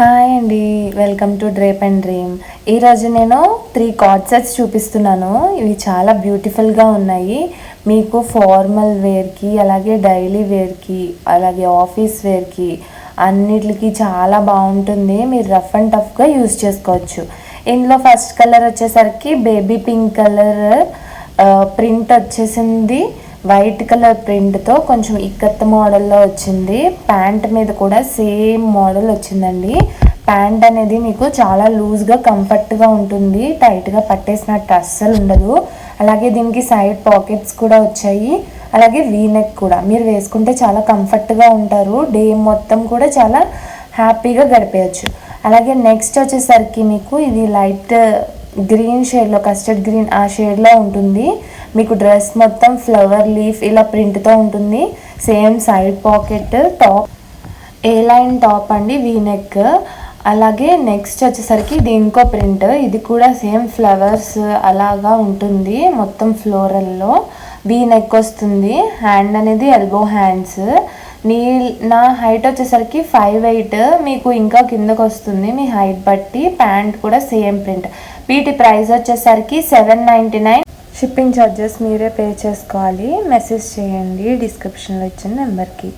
Hi అండి, welcome to drape and dream. ఈరోజు నేను 3 కార్డ్ సెట్స్ చూపిస్తున్నాను. ఇవి చాలా బ్యూటిఫుల్గా ఉన్నాయి. మీకు ఫార్మల్ వేర్కి, అలాగే డైలీ వేర్కి, అలాగే ఆఫీస్ వేర్కి అన్నిటికి చాలా బాగుంటుంది. మీరు రఫ్ అండ్ టఫ్గా యూజ్ చేసుకోవచ్చు. ఇందులో ఫస్ట్ కలర్ వచ్చేసరికి బేబీ పింక్ కలర్ ప్రింట్ వచ్చేసింది. వైట్ కలర్ ప్రింట్తో కొంచెం ఇక్కత్ మోడల్లో వచ్చింది. ప్యాంట్ మీద కూడా సేమ్ మోడల్ వచ్చిందండి. ప్యాంట్ అనేది మీకు చాలా లూజ్గా కంఫర్ట్గా ఉంటుంది, టైట్గా పట్టేసినట్టు అస్సలు ఉండదు. అలాగే దీనికి సైడ్ పాకెట్స్ కూడా వచ్చాయి, అలాగే వీనెక్ కూడా. మీరు వేసుకుంటే చాలా కంఫర్ట్గా ఉంటారు, డే మొత్తం కూడా చాలా హ్యాపీగా గడిపేయచ్చు. అలాగే నెక్స్ట్ వచ్చేసరికి మీకు ఇది లైట్ గ్రీన్ షేడ్లో, కస్టర్డ్ గ్రీన్ ఆ షేడ్లో ఉంటుంది. మీకు డ్రెస్ మొత్తం ఫ్లవర్ లీఫ్ ఇలా ప్రింట్తో ఉంటుంది. సేమ్ సైడ్ పాకెట్, టాప్ ఏ లైన్ టాప్ అండి, వీనెక్. అలాగే నెక్స్ట్ వచ్చేసరికి ఇది ఇంకో ప్రింట్, ఇది కూడా సేమ్ ఫ్లవర్స్ అలాగా ఉంటుంది, మొత్తం ఫ్లోరల్లో వీనెక్ వస్తుంది. హ్యాండ్ అనేది ఎల్బో హ్యాండ్స్. నా హైట్ వచ్చేసరికి 5'8", మీకు ఇంకా కిందకు వస్తుంది మీ హైట్ బట్టి. ప్యాంట్ కూడా సేమ్ ప్రింట్. వీటి ప్రైస్ వచ్చేసరికి $7.99. షిప్పింగ్ ఛార్జెస్ మీరే పే చేసుకోవాలి. మెసేజ్ చేయండి డిస్క్రిప్షన్లో ఇచ్చిన నెంబర్కి.